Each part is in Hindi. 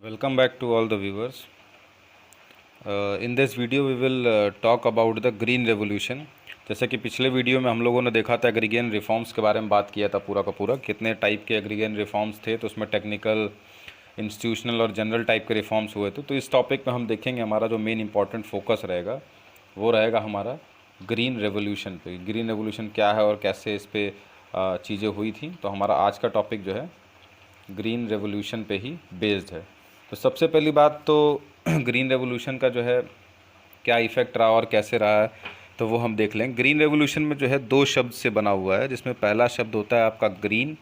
Welcome back to all the viewers. In this video we will talk about the green revolution. जैसे कि पिछले वीडियो में हम लोगों ने देखा था एग्रीगेन रिफॉर्म्स के बारे में बात किया था पूरा का पूरा, कितने टाइप के एग्रीगेन रिफॉर्म्स थे, तो उसमें टेक्निकल, इंस्टीट्यूशनल और जनरल टाइप के रिफॉर्म्स हुए थे। तो इस टॉपिक में हम देखेंगे हमारा जो मेन इंपॉर्टेंट फोकस रहेगा वो रहेगा हमारा ग्रीन रेवोल्यूशन पे। ग्रीन रेवोल्यूशन क्या है और कैसे इस पर चीज़ें हुई थी। तो हमारा आज का टॉपिक जो है ग्रीन रेवोल्यूशन पे ही बेस्ड है। तो सबसे पहली बात तो ग्रीन रेवोल्यूशन का जो है क्या इफ़ेक्ट रहा और कैसे रहा है, तो वो हम देख लें। ग्रीन रेवोल्यूशन में जो है दो शब्द से बना हुआ है, जिसमें पहला शब्द होता है आपका ग्रीन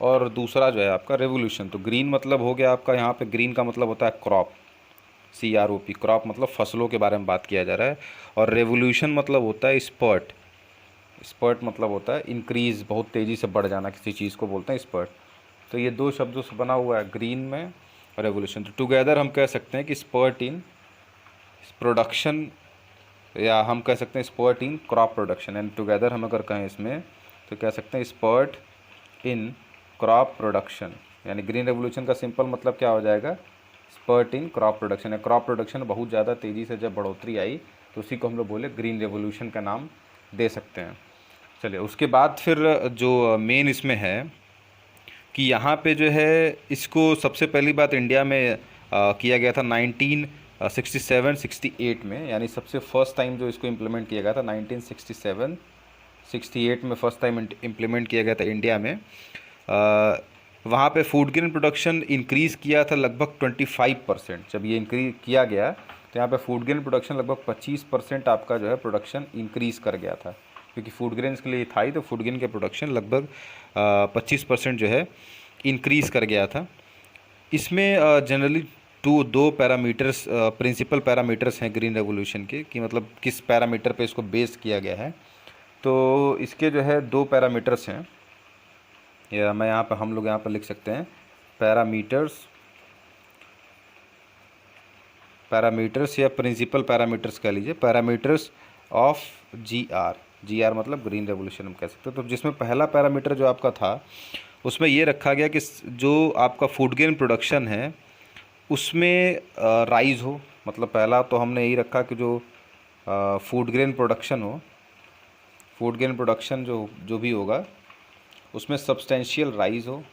और दूसरा जो है आपका रेवोल्यूशन। तो ग्रीन मतलब हो गया आपका, यहाँ पे ग्रीन का मतलब होता है क्रॉप, CROP, क्रॉप मतलब फसलों के बारे में बात किया जा रहा है। और रेवोल्यूशन मतलब होता है स्पर्ट, स्पर्ट मतलब होता है इंक्रीज़, बहुत तेज़ी से बढ़ जाना, किसी चीज़ को बोलते हैं स्पर्ट। तो ये दो शब्दों से बना हुआ है ग्रीन में और रेवोल्यूशन। तो टुगेदर हम कह सकते हैं कि स्पर्ट इन प्रोडक्शन, या हम कह सकते हैं spurt in crop production. And together हम अगर कहें इसमें तो कह सकते हैं स्पर्ट इन क्रॉप प्रोडक्शन। यानी ग्रीन रेवोल्यूशन का सिंपल मतलब क्या हो जाएगा, स्पर्ट इन क्रॉप प्रोडक्शन। या क्रॉप प्रोडक्शन बहुत ज़्यादा तेज़ी से जब बढ़ोतरी आई तो उसी को हम लोग बोले ग्रीन रेवोल्यूशन का नाम दे सकते हैं। चलिए, उसके बाद फिर जो मेन इसमें है कि यहाँ पे जो है इसको सबसे पहली बात इंडिया में किया गया था 1967-68 में। यानी सबसे फर्स्ट टाइम जो इसको इम्प्लीमेंट किया गया था 1967-68 में फर्स्ट टाइम इम्प्लीमेंट किया गया था इंडिया में। वहाँ पे फूड ग्रेन प्रोडक्शन इंक्रीज़ किया था लगभग 25%। जब ये इंक्रीज किया गया तो यहाँ पे फूड ग्रेन प्रोडक्शन लगभग 25% आपका जो है प्रोडक्शन इंक्रीज़ कर गया था, क्योंकि फूड ग्रेन्स के लिए था ही, तो फूड ग्रेन के प्रोडक्शन लगभग 25% जो है इंक्रीज़ कर गया था। इसमें जनरली दो पैरामीटर्स, प्रिंसिपल पैरामीटर्स हैं ग्रीन रेवोल्यूशन के, कि मतलब किस पैरामीटर पे इसको बेस किया गया है। तो इसके जो है दो पैरामीटर्स हैं, या मैं यहाँ पर, हम लोग यहाँ पर लिख सकते हैं पैरामीटर्स या प्रिंसिपल पैरामीटर्स कह लीजिए, पैरामीटर्स ऑफ GR मतलब ग्रीन रेवोल्यूशन हम कह सकते हैं। तो जिसमें पहला पैरामीटर जो आपका था उसमें ये रखा गया कि जो आपका फूड ग्रेन प्रोडक्शन है उसमें राइज हो। मतलब पहला तो हमने यही रखा कि जो फूड ग्रेन प्रोडक्शन हो, फूड ग्रेन प्रोडक्शन जो भी होगा उसमें सब्सटेंशियल राइज हो,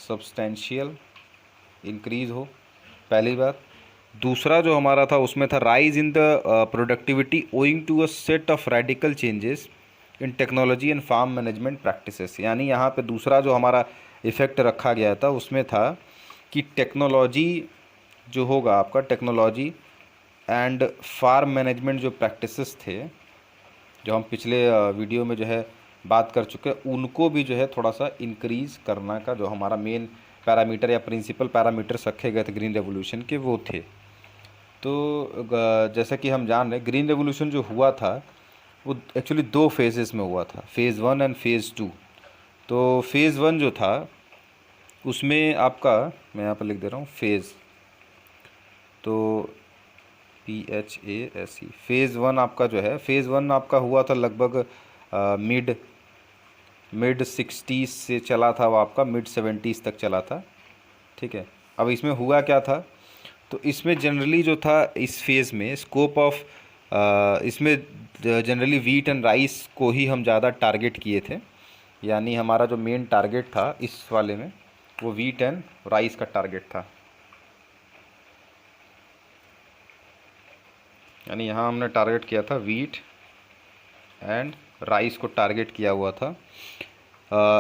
सब्सटेंशियल इंक्रीज़ हो, पहली बात। दूसरा जो हमारा था उसमें था rise in the productivity owing to a set of radical changes in technology and farm management practices. यानी यहाँ पे दूसरा जो हमारा इफ़ेक्ट रखा गया था उसमें था कि टेक्नोलॉजी जो होगा आपका, टेक्नोलॉजी एंड फार्म मैनेजमेंट जो प्रैक्टिसेस थे, जो हम पिछले वीडियो में जो है बात कर चुके हैं, उनको भी जो है थोड़ा सा इंक्रीज़ करना का जो हमारा मेन पैरामीटर या प्रिंसिपल पैरामीटर्स रखे गए थे ग्रीन रेवोल्यूशन के, वो थे। तो जैसा कि हम जान रहे हैं ग्रीन रेवोल्यूशन जो हुआ था वो एक्चुअली दो फेजेस में हुआ था, फ़ेज़ 1 एंड फ़ेज़ 2। तो फ़ेज़ 1 जो था उसमें आपका, मैं यहाँ पर लिख दे रहा हूँ फेज़, तो PHASE, फ़ेज़ 1 आपका जो है, फ़ेज़ 1 आपका हुआ था लगभग मिड 60s से चला था, वो आपका मिड 70s तक चला था। ठीक है, अब इसमें हुआ क्या था, तो इसमें जनरली जो था इस फेज़ में स्कोप ऑफ, इसमें जनरली वीट एंड राइस को ही हम ज़्यादा टारगेट किए थे। यानी हमारा जो मेन टारगेट था इस वाले में वो वीट एंड राइस का टारगेट था। यानी यहाँ हमने टारगेट किया था वीट एंड राइस को टारगेट किया हुआ था।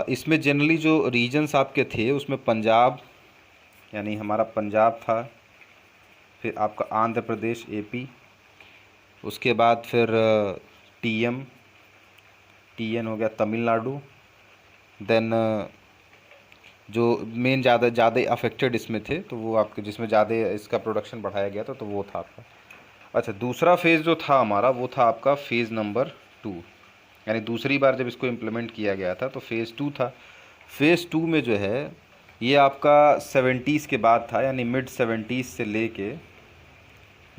इसमें जनरली जो रीजन्स आपके थे उसमें पंजाब, यानी हमारा पंजाब था, फिर आपका आंध्र प्रदेश AP, उसके बाद फिर TN हो गया तमिलनाडु। देन जो मेन ज़्यादा अफेक्टेड इसमें थे तो वो आपके, जिसमें ज़्यादा इसका प्रोडक्शन बढ़ाया गया था, तो वो था आपका। अच्छा, दूसरा फेज़ जो था हमारा वो था आपका फ़ेज़ नंबर 2। यानी दूसरी बार जब इसको इम्प्लीमेंट किया गया था तो फ़ेज़ 2 था। फ़ेज़ 2 में जो है ये आपका 70s के बाद था, यानी मिड 70s से लेके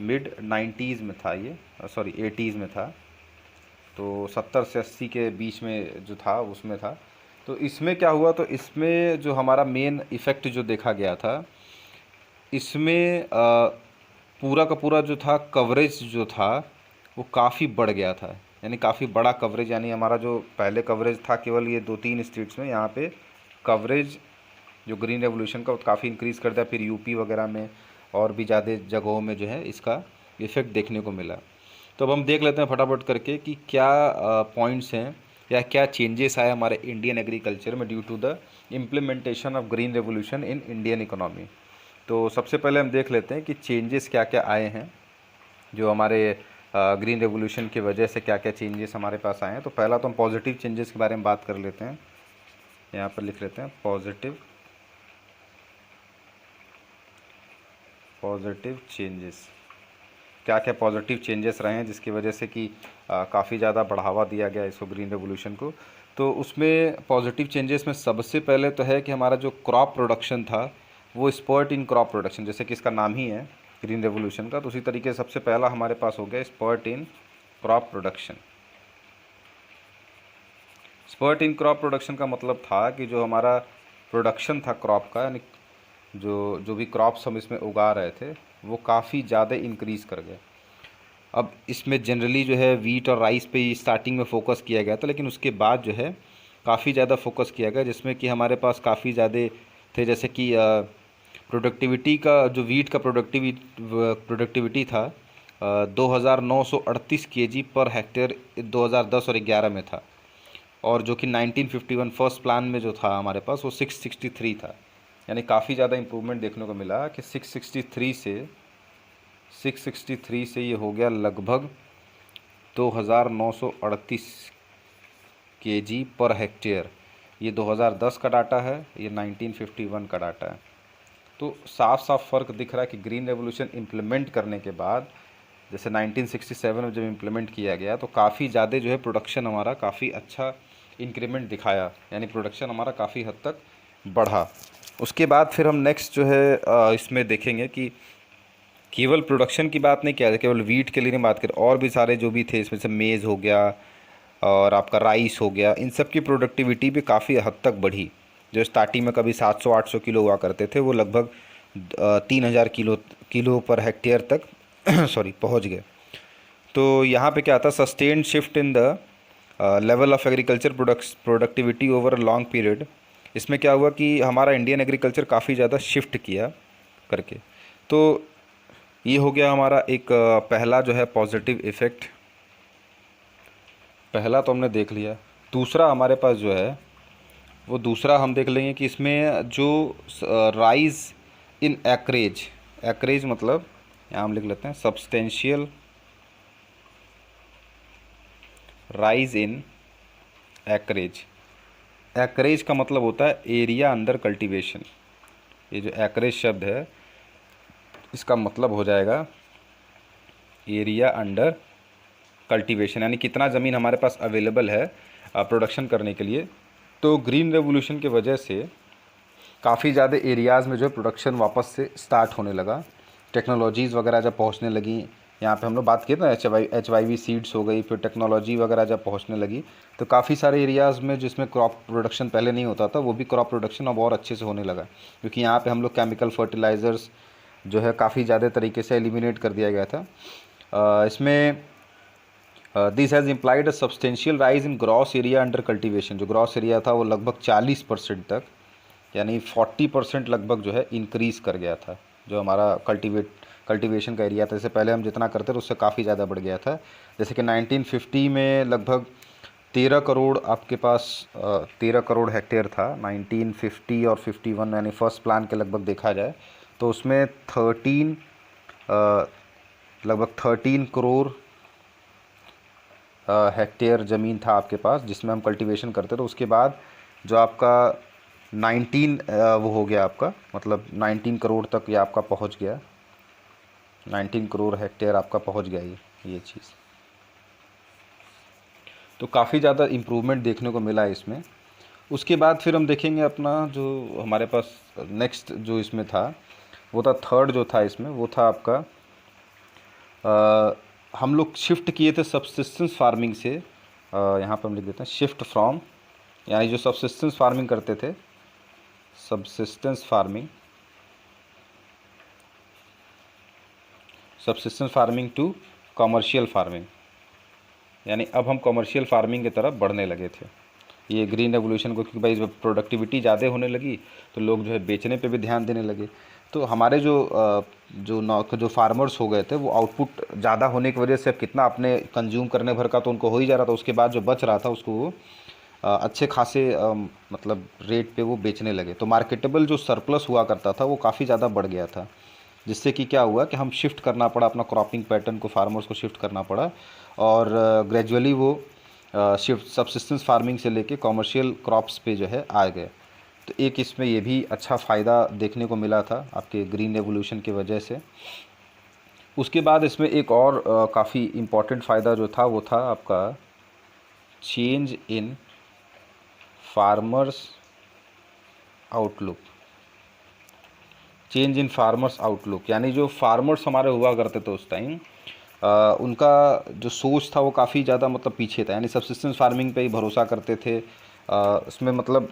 मिड 90s में था ये, सॉरी 80s में था। तो 70 से 80 के बीच में जो था उसमें था। तो इसमें क्या हुआ, तो इसमें जो हमारा मेन इफ़ेक्ट जो देखा गया था इसमें पूरा का पूरा जो था कवरेज जो था वो काफ़ी बढ़ गया था, यानी काफ़ी बड़ा कवरेज। यानी हमारा जो पहले कवरेज था केवल ये 2-3 स्टेट्स में, यहाँ पे कवरेज जो ग्रीन रेवोल्यूशन का काफ़ी इंक्रीज़ कर दिया। फिर यूपी वगैरह में और भी ज़्यादा जगहों में जो है इसका इफ़ेक्ट देखने को मिला। तो अब हम देख लेते हैं फटाफट करके कि क्या पॉइंट्स हैं या क्या चेंजेस आए हमारे इंडियन एग्रीकल्चर में due to the implementation of green revolution in Indian economy. तो सबसे पहले हम देख लेते हैं कि चेंजेस क्या क्या आए हैं, जो हमारे ग्रीन रेवोल्यूशन की वजह से क्या क्या चेंजेस हमारे पास आए हैं। तो पहला तो हम पॉजिटिव चेंजेस के बारे में बात कर लेते हैं। यहाँ पर लिख लेते हैं पॉजिटिव चेंजेस। क्या क्या पॉजिटिव चेंजेस रहे हैं जिसकी वजह से कि काफ़ी ज़्यादा बढ़ावा दिया गया इसको ग्रीन रेवोल्यूशन को। तो उसमें पॉजिटिव चेंजेस में सबसे पहले तो है कि हमारा जो क्रॉप प्रोडक्शन था वो स्पर्ट इन क्रॉप प्रोडक्शन, जैसे कि इसका नाम ही है ग्रीन रेवोल्यूशन का, तो उसी तरीके से सबसे पहला हमारे पास हो गया spurt in crop production. Spurt in crop production का मतलब था कि जो हमारा प्रोडक्शन था क्रॉप का, यानी जो जो भी क्रॉप्स हम इसमें उगा रहे थे वो काफ़ी ज़्यादा इंक्रीज़ कर गए। अब इसमें जनरली जो है वीट और राइस पे ही स्टार्टिंग में फोकस किया गया था, लेकिन उसके बाद जो है काफ़ी ज़्यादा फोकस किया गया, जिसमें कि हमारे पास काफ़ी ज़्यादा थे। जैसे कि प्रोडक्टिविटी का जो वीट का प्रोडक्टिविटी था 2938 केजी पर हेक्टेयर 2010 और 11 में था, और जो कि 1951 फर्स्ट प्लान में जो था हमारे पास वो 663 था। यानी काफ़ी ज़्यादा इम्प्रूवमेंट देखने को मिला कि 663 से ये हो गया लगभग 2938 केजी पर हेक्टेयर। ये 2010 का डाटा है, ये 1951 का डाटा है। तो साफ साफ फ़र्क दिख रहा है कि ग्रीन रेवोल्यूशन इम्प्लीमेंट करने के बाद, जैसे 1967 में जब इम्प्लीमेंट किया गया तो काफ़ी ज़्यादा जो है प्रोडक्शन हमारा काफ़ी अच्छा इंक्रीमेंट दिखाया, यानी प्रोडक्शन हमारा काफ़ी हद तक बढ़ा। उसके बाद फिर हम नेक्स्ट जो है इसमें देखेंगे कि केवल प्रोडक्शन की बात नहीं किया जाए, केवल वीट के लिए नहीं बात करें, और भी सारे जो भी थे इसमें से मेज़ हो गया और आपका राइस हो गया, इन सब की प्रोडक्टिविटी भी काफ़ी हद तक बढ़ी। जो स्टार्टिंग में कभी 700-800 किलो हुआ करते थे वो लगभग 3000 किलो पर हेक्टेयर तक सॉरी पहुंच गए। तो यहाँ पे क्या था, sustained shift in the level of agriculture productivity over a long period. इसमें क्या हुआ कि हमारा इंडियन एग्रीकल्चर काफ़ी ज़्यादा शिफ्ट किया करके। तो ये हो गया हमारा एक पहला जो है पॉजिटिव इफ़ेक्ट, पहला तो हमने देख लिया। दूसरा हमारे पास जो है वो दूसरा हम देख लेंगे कि इसमें जो राइज इन एक्रेज, एक्रेज मतलब यहाँ हम लिख लेते हैं substantial rise in acreage. Acreage का मतलब होता है एरिया अंडर कल्टीवेशन। ये जो एक्रेज शब्द है इसका मतलब हो जाएगा एरिया अंडर कल्टीवेशन, यानी कितना ज़मीन हमारे पास अवेलेबल है प्रोडक्शन करने के लिए। तो ग्रीन रेवोल्यूशन की वजह से काफ़ी ज़्यादा एरियाज़ में जो है प्रोडक्शन वापस से स्टार्ट होने लगा। टेक्नोलॉजीज़ वगैरह जब पहुंचने लगी, यहाँ पे हम लोग बात किए ना HYV सीड्स हो गई, फिर टेक्नोलॉजी वगैरह जब पहुंचने लगी तो काफ़ी सारे एरियाज़ में जिसमें क्रॉप प्रोडक्शन पहले नहीं होता था वो भी क्रॉप प्रोडक्शन अब और अच्छे से होने लगा, क्योंकि यहाँ पे हम लोग केमिकल फर्टिलाइज़र्स जो है काफ़ी ज़्यादा तरीके से एलिमिनेट कर दिया गया था। इसमें this has implied a substantial rise in gross area under cultivation. जो ग्रॉस एरिया था वो लगभग 40% तक, यानी 40% लगभग जो है इंक्रीज़ कर गया था। जो हमारा कल्टीवेशन का एरिया था, इससे पहले हम जितना करते थे उससे काफ़ी ज़्यादा बढ़ गया था। जैसे कि 1950 में लगभग 13 करोड़ आपके पास 13 करोड़ हेक्टेयर था 1950 और 51, यानी फर्स्ट प्लान के लगभग देखा जाए तो उसमें लगभग 13 करोड़ हेक्टेयर ज़मीन था आपके पास जिसमें हम कल्टीवेशन करते थे। उसके बाद जो आपका 19 वो हो गया आपका, मतलब 19 करोड़ तक ये आपका पहुंच गया, 19 करोड़ हेक्टेयर आपका पहुंच गया ये चीज़। तो काफ़ी ज़्यादा इम्प्रूवमेंट देखने को मिला है इसमें। उसके बाद फिर हम देखेंगे अपना जो हमारे पास नेक्स्ट जो इसमें था वो था थर्ड जो था इसमें, वो था आपका हम लोग शिफ्ट किए थे सबसिस्टेंस फार्मिंग से। यहाँ पर हम लिख देते हैं शिफ्ट फ्रॉम, यानी जो सबसिस्टेंस फार्मिंग करते थे, subsistence farming subsistence farming to commercial farming, यानी अब हम कॉमर्शियल फार्मिंग की तरफ बढ़ने लगे थे ये ग्रीन रेवोल्यूशन को, क्योंकि भाई जब प्रोडक्टिविटी ज़्यादा होने लगी तो लोग जो है बेचने पे भी ध्यान देने लगे। तो हमारे जो फार्मर्स हो गए थे वो आउटपुट ज़्यादा होने की वजह से अब कितना अपने कंज्यूम करने भर का तो उनको हो ही जा रहा था, उसके बाद जो बच रहा था उसको वो अच्छे खासे मतलब रेट पे वो बेचने लगे। तो मार्केटेबल जो सरप्लस हुआ करता था वो काफ़ी ज़्यादा बढ़ गया था, जिससे कि क्या हुआ कि हम शिफ्ट करना पड़ा अपना क्रॉपिंग पैटर्न को, फार्मर्स को शिफ्ट करना पड़ा और ग्रेजुअली वो शिफ्ट सब्सिस्टेंस फार्मिंग से लेके कॉमर्शियल क्रॉप्स पे जो है आ गए। तो एक इसमें ये भी अच्छा फ़ायदा देखने को मिला था आपके ग्रीन रेवोल्यूशन की वजह से। उसके बाद इसमें एक और काफ़ी इम्पॉर्टेंट फ़ायदा जो था वो था आपका change in farmers outlook. Change in farmers outlook यानी जो फार्मर्स हमारे हुआ करते थे उस टाइम उनका जो सोच था वो काफ़ी ज़्यादा मतलब पीछे था, यानी सब्सिस्टेंस फार्मिंग पे ही भरोसा करते थे। इसमें मतलब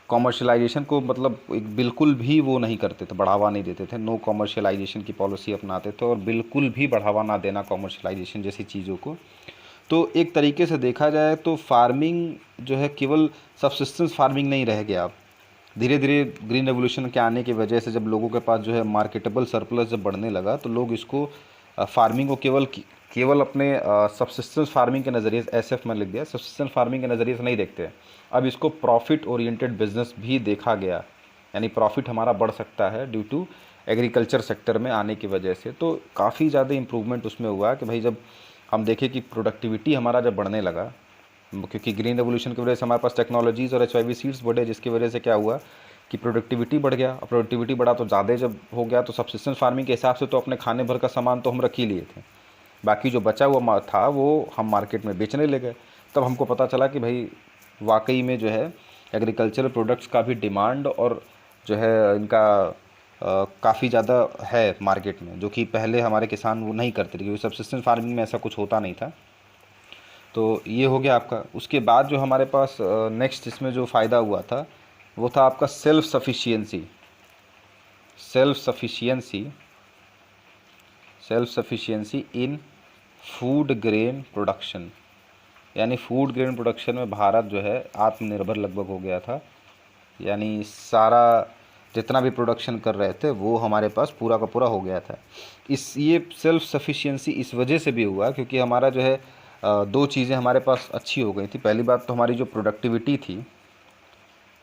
कॉमर्शलाइजेशन को मतलब एक बिल्कुल भी वो नहीं करते थे, बढ़ावा नहीं देते थे। नो कॉमर्शलाइजेशन की पॉलिसी अपनाते थे और बिल्कुल भी बढ़ावा ना देना कॉमर्शलाइजेशन जैसी चीज़ों को। तो एक तरीके से देखा जाए तो फार्मिंग जो है केवल सब्सिस्टेंस फार्मिंग नहीं रह गया अब। धीरे धीरे ग्रीन रेवोल्यूशन के आने की वजह से जब लोगों के पास जो है मार्केटेबल सरप्लस जब बढ़ने लगा तो लोग इसको फार्मिंग को केवल अपने सब्सिस्टेंस फार्मिंग के नज़रिए से, एसएफ में लिख दिया, सब्सिस्टेंस फार्मिंग के नज़रिए से नहीं देखते। अब इसको प्रॉफिट ओरिएंटेड बिजनेस भी देखा गया, यानी प्रॉफिट हमारा बढ़ सकता है ड्यू टू एग्रीकल्चर सेक्टर में आने की वजह से। तो काफ़ी ज़्यादा इम्प्रूवमेंट उसमें हुआ कि भाई जब हम देखें कि प्रोडक्टिविटी हमारा जब बढ़ने लगा, क्योंकि ग्रीन रेवोल्यूशन की वजह से हमारे पास टेक्नोलॉजीज़ और एचआईवी सीड्स बढ़े, जिसकी वजह से क्या हुआ कि प्रोडक्टिविटी बढ़ गया। और प्रोडक्टिविटी बढ़ा तो ज़्यादा जब हो गया तो सब्सिस्टेंस फार्मिंग के हिसाब से तो अपने खाने भर का सामान तो हम रख ही लिए थे, बाकी जो बचा हुआ था वो हम मार्केट में बेचने लगे। तब हमको पता चला कि भाई वाकई में जो है एग्रीकल्चरल प्रोडक्ट्स का भी डिमांड और जो है इनका काफ़ी ज़्यादा है मार्केट में, जो कि पहले हमारे किसान वो नहीं करते थे, क्योंकि सब्सिस्टेंस फार्मिंग में ऐसा कुछ होता नहीं था। तो ये हो गया आपका। उसके बाद जो हमारे पास नेक्स्ट इसमें जो फ़ायदा हुआ था वो था आपका सेल्फ सफिशिएंसी। सेल्फ सफिशिएंसी इन फूड ग्रेन प्रोडक्शन, यानी फूड ग्रेन प्रोडक्शन में भारत जो है आत्मनिर्भर लगभग हो गया था। यानी सारा जितना भी प्रोडक्शन कर रहे थे वो हमारे पास पूरा का पूरा हो गया था। ये सेल्फ सफिशिएंसी इस वजह से भी हुआ क्योंकि हमारा जो है दो चीज़ें हमारे पास अच्छी हो गई थी। पहली बात तो हमारी जो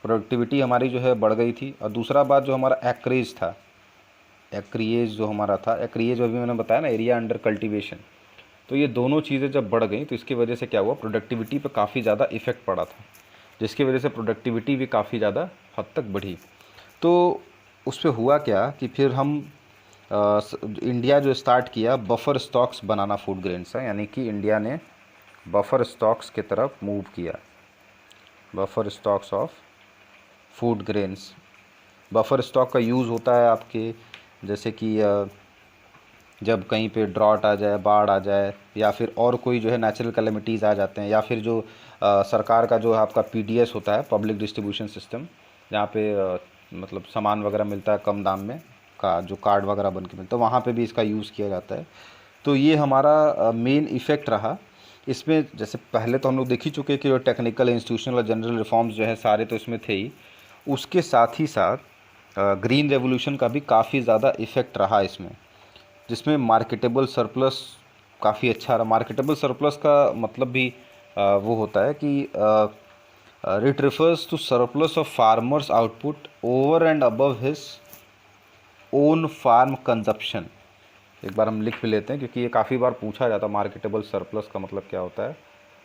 प्रोडक्टिविटी हमारी जो है बढ़ गई थी, और दूसरा बात जो हमारा एक्रेज था, एक्रिएज जो हमारा था, एक्रिएज अभी मैंने बताया ना, एरिया अंडर कल्टीवेशन। तो ये दोनों चीज़ें जब बढ़ गई तो इसकी वजह से क्या हुआ, प्रोडक्टिविटी पे काफ़ी ज़्यादा इफ़ेक्ट पड़ा था, जिसकी वजह से प्रोडक्टिविटी भी काफ़ी ज़्यादा हद तक बढ़ी। तो उस पर हुआ क्या कि फिर हम इंडिया जो स्टार्ट किया बफर स्टॉक्स बनाना फूड ग्रेन्स का, यानी कि इंडिया ने बफर स्टॉक्स की तरफ मूव किया, buffer stocks of food grains. Buffer stock का यूज़ होता है आपके जैसे कि जब कहीं पे ड्रॉट आ जाए, बाढ़ आ जाए, या फिर और कोई जो है नेचुरल कैलेमिटीज़ आ जाते हैं, या फिर जो सरकार का जो आपका पीडीएस होता है, पब्लिक डिस्ट्रीब्यूशन सिस्टम, जहाँ पे मतलब सामान वगैरह मिलता है कम दाम में, का जो कार्ड वगैरह बन के मिलता है, वहाँ पे भी इसका यूज़ किया जाता है। तो ये हमारा मेन इफ़ेक्ट रहा इसमें। जैसे पहले तो हम लोग देख ही चुके कि जो टेक्निकल, इंस्टीट्यूशनल और जनरल रिफॉर्म्स जो है सारे तो इसमें थे ही, उसके साथ ही साथ ग्रीन रेवोल्यूशन का भी काफ़ी ज़्यादा इफ़ेक्ट रहा इसमें, जिसमें मार्केटेबल सरप्लस काफ़ी अच्छा रहा। मार्केटेबल सरप्लस का मतलब भी वो होता है कि it refers to surplus of farmers output over and above his own farm consumption. एक बार हम लिख भी लेते हैं क्योंकि ये काफ़ी बार पूछा जाता है मार्केटेबल सरप्लस का मतलब क्या होता है।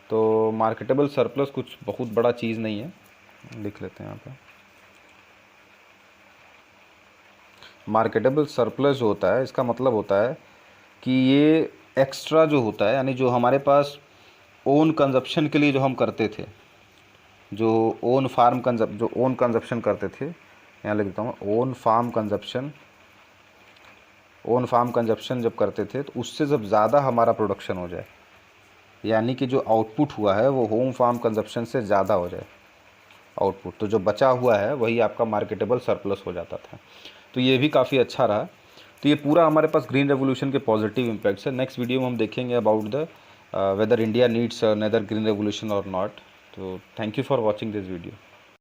तो मार्केटेबल सरप्लस कुछ बहुत बड़ा चीज़ नहीं है, लिख लेते हैं यहाँ पे। मार्केटेबल सरप्लस जो होता है इसका मतलब होता है कि ये एक्स्ट्रा जो होता है, यानी जो हमारे पास ओन कंजप्शन के लिए जो हम करते थे, जो ओन कंजप्शन करते थे, यहाँ लिख देता हूँ, ओन फार्म कंजप्शन जब करते थे तो उससे जब ज़्यादा हमारा प्रोडक्शन हो जाए, यानी कि जो आउटपुट हुआ है वो होम फार्म कंजप्शन से ज़्यादा हो जाए आउटपुट, तो जो बचा हुआ है वही आपका मार्केटेबल सरप्लस हो जाता था। तो ये भी काफ़ी अच्छा रहा। तो ये पूरा हमारे पास ग्रीन रेवोल्यूशन के पॉजिटिव इम्पैक्ट्स है। नेक्स्ट वीडियो में हम देखेंगे about the weather India needs another green revolution और नॉट। तो thank you for watching this video.